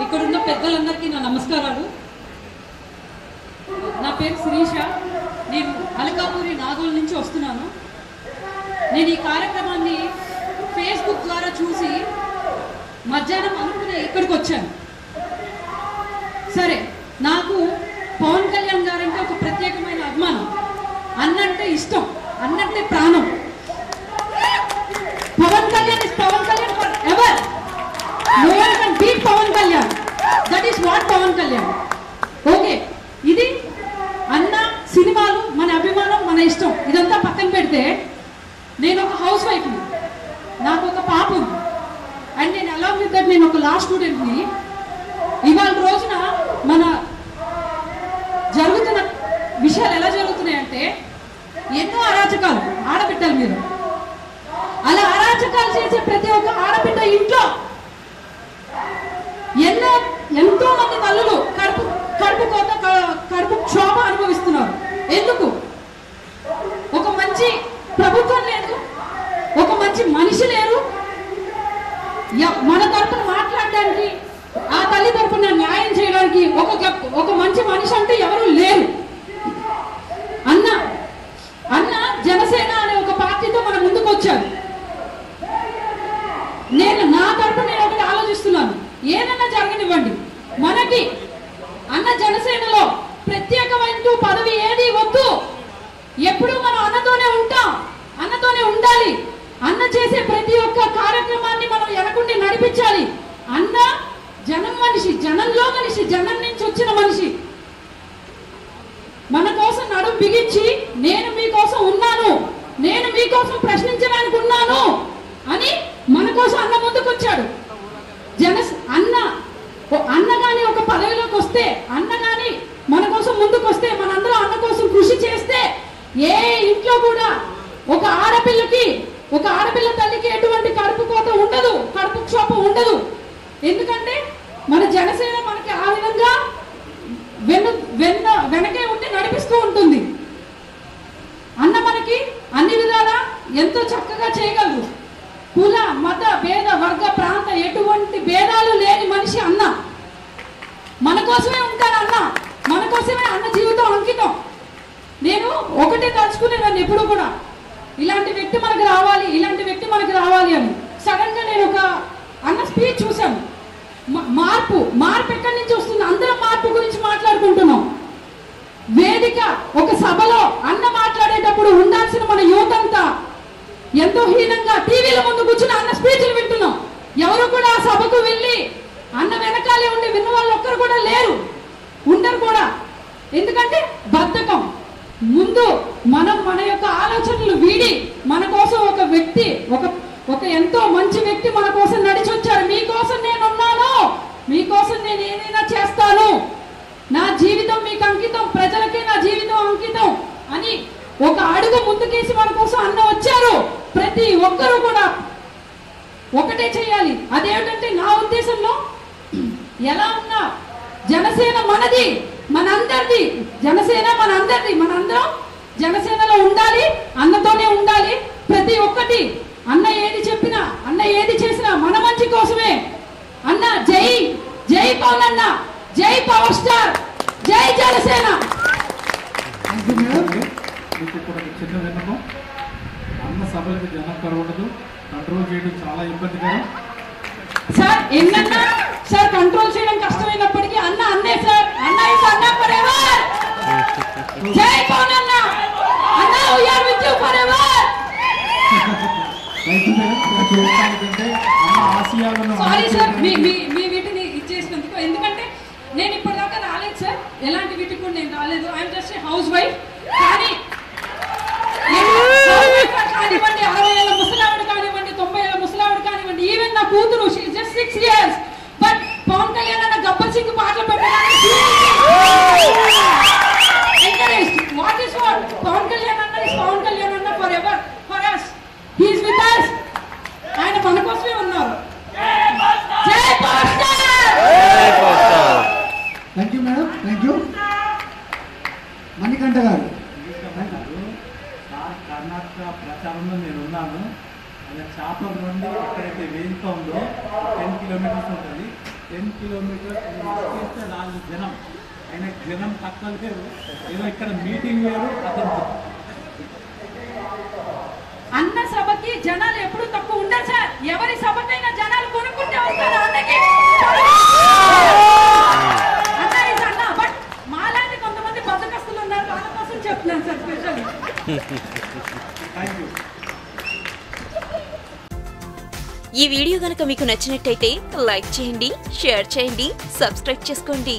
ఇక్కడున్న పెద్దలందరికీ నా నమస్కారాలు. నా పేరు శిరీష. నేను అలకాపూరి నాగోల్ నుంచి వస్తున్నాను. నేను ఈ కార్యక్రమాన్ని ఫేస్బుక్ ద్వారా చూసి మధ్యాహ్నం అనుకుని ఇక్కడికి వచ్చాను. సరే, నాకు పవన్ కళ్యాణ్ గారంటే ఒక ప్రత్యేకమైన అభిమానం. అన్నంటే ఇష్టం, అన్నంటే ప్రాణం. Pawan Kalyan is Pawan Kalyan forever. No one can beat Pawan Kalyan. That is what Pawan Kalyan. Okay, ఇది అన్న సినిమాలు మన అభిమానం, మన ఇష్టం. ఇదంతా పక్కన పెడితే నేను ఒక హౌస్ వైఫ్ని, నాకు ఒక పాప ఉంది. అండ్ నేను అలాంగ్ విత్ దట్ నేను ఒక లా స్టూడెంట్ని. ఇవాళ రోజున మన జరుగుతున్న విషయాలు ఎలా జరుగుతున్నాయంటే ఎన్నో అరాచకాలు ఆడబిడ్డల మీద. అలా అరాచకాలు చేసే ప్రతి ఒక్క ఆడబిడ్డ ఇంట్లో ఎంతో మంది తల్లులు కడుపు కోత, కడుపు క్షోభ అనుభవిస్తున్నారు. ఎందుకు? ఒక మంచి ప్రభుత్వం లేదు, ఒక మంచి మనిషి లేరు, మన తరపున మాట్లాడడానికి, ఆ తల్లి తరపున న్యాయం చేయడానికి ఒక మంచి మనిషి అంటే ఎవరు లేరు. అన్న జనసేన అనే ఒక పార్టీతో మన ముందుకు వచ్చారు. నేను నా తరపున నేను ఒకటి ఆలోచిస్తున్నాను, ఏదన్నా జరగనివ్వండి, మనకి అన్న జనసేనలో ప్రత్యేకమైన పదవి ఏది వద్దు. ఎప్పుడు మనం అన్నతోనే ఉంటాం, అన్నతోనే ఉండాలి. అన్న చేసే ప్రతి ఒక్క కార్యక్రమాన్ని మనం వెనకుండి నడిపించాలి. అన్న జనం మనిషి, జనంలో మనిషి, జనం నుంచి వచ్చిన మనిషి. మన కోసం నడుం బిగించి నేను మీకోసం ఉన్నాను, నేను మీకోసం ప్రశ్నించడానికి ఉన్నాను అని మన కోసం అన్న ముందుకు వచ్చాడు. అన్న గాని ఒక పదవిలోకి వస్తే, అన్న గాని మన కోసం ముందుకు వస్తే, మనందరం అన్న కోసం కృషి చేస్తే ఏ ఇంట్లో కూడా ఒక ఆడపిల్ల తల్లికి ఎటువంటి కడుపు కోత ఉండదు, కడుపు క్షోభ ఉండదు. ఎందుకంటే మన జనసేన మనకి ఆ విధంగా వెనకే ఉండి నడిపిస్తూ ఉంటుంది. అన్న మనకి అన్ని విధాలా ఎంతో చక్కగా చేయగలరు. కుల, మత, భేద, వర్గ, ప్రాంత ఎటువంటి భేదాలు లేని మనిషి అన్న. మన కోసమే ఉంటారు అన్న, మన కోసమే అన్న జీవితం అంకితం. నేను ఒకటే తలుచుకునేదాన్ని ఎప్పుడు కూడా, ఇలాంటి వ్యక్తి మనకు రావాలి, ఇలాంటి వ్యక్తి మనకు రావాలి అని. సడన్ గా నేను ఒక అన్న స్పీచ్ చూశాను. మార్పు ఎక్కడి నుంచి వస్తుంది? అందరం మార్పు గురించి మాట్లాడుకుంటున్నాం. వేదిక, ఒక సభలో అన్న మాట్లాడేటప్పుడు ఉండాల్సిన మన యువత అంతా ఎంతో హీనంగా టీవీల ముందు కూర్చుని అన్న స్పీచ్లు వింటున్నాం. ఎవరు కూడా ఆ సభకు వెళ్ళి అన్న వెనకాలే ఉండి విన్న వాళ్ళు ఒక్కరు కూడా లేరు, ఉండరు కూడా. ఎందుకంటే బద్ధకం. ముందు మనం మన యొక్క ఆలోచనలు వీడి మన కోసం ఒక వ్యక్తి, ఒక ఎంతో మంచి వ్యక్తి మన కోసం నడిచి వచ్చారు. మీకోసం నేను ఉన్నాను, మీకోసం నేను ఏదైనా చేస్తాను, నా జీవితం మీకు అంకితం, ప్రజలకే నా జీవితం అంకితం అని ఒక అడుగు ముందుకేసి మన కోసం అన్న వచ్చారు. ప్రతి ఒక్కరూ కూడా ఒకటే చేయాలి. అదేమిటంటే నా ఉద్దేశంలో ఎలా ఉన్నా జనసేన మనది, మనందరిది. జనసేన మనందరిది, మనందరం జనసేనలో ఉండాలి, అన్నతోనే ఉండాలి. ప్రతి ఒక్కటి అన్న ఏది చెప్పినా, అన్న ఏది చేసినా మన మంచి కోసమే. అన్న జై పవన్ అన్న, జై పవర్ స్టార్, జై జనసేన. చిన్న విన్నపం, అన్న సభలకు జనం కరవడదు, కంట్రోల్ చేయడం చాలా ఇబ్బందికరం సార్. ఎన్నన్నా సార్ కంట్రోల్ చేయడం కష్టమైనప్పటికీ అన్న అన్నే సార్. అన్న ఇస్ అన్న ఫర్ ఎవర్. జై పవన్ అన్న, అన్న we are with you forever. Sorry sir మీ వీటిని ఇచ్చేసినందుకు. ఎందుకంటే నేను ఇప్పటిదాకా రాలేదు సార్, ఎలాంటి వీటికి కూడా నేను రాలేదు. I'm just a house wife. కానీ కానివ్వండి, 60 ఏళ్ళ ముసలావిడ కానివ్వండి, 90 ఏళ్ళ ముసలావిడ కానివ్వండి, ఈవెన్ నా కూతురు she is just 6 years. But Pawan Kalyan అన్న గబ్బర్ సింగ్ పాటలు పెట్టడానికి encouraged. What is what Pawan Kalyan అన్న ఇస్ పవన్ కళ్యాణ్ అన్న forever, for us. He is with us. ఆయన మన కోసమే ఉన్నారు. జై power star. Thank you madam, thank you. Manikanta గారు. కర్ణాటక ప్రచారంలో నేను ఉన్నాను. ఆయన చాపర్ నుండి ఎక్కడైతే వేదిక ఉందో 10 కిలోమీటర్స్ ఉంటుంది. 10 కిలోమీటర్స్ చేస్తే 4 జనం. ఆయన జనం తక్కువ లేరు, ఏదో ఇక్కడ మీటింగ్ వేరు. అతను అన్న సభకి జనాలు ఎప్పుడు తక్కువ ఉండరు సార్. ఎవరి సభకైనా జనాలు కొనుక్కుంటే వస్తారు అన్నకి. అన్న ఇస్ అన్న. బట్ మాలాంటి కొంతమంది బద్దకస్తులు ఉన్నారు, వాళ్ళ కోసం చెప్తున్నాను సార్ స్పెషల్. Thank you. ఈ వీడియో గనుక మీకు నచ్చినట్టయితే లైక్ చేయండి, షేర్ చేయండి, సబ్స్క్రైబ్ చేసుకోండి.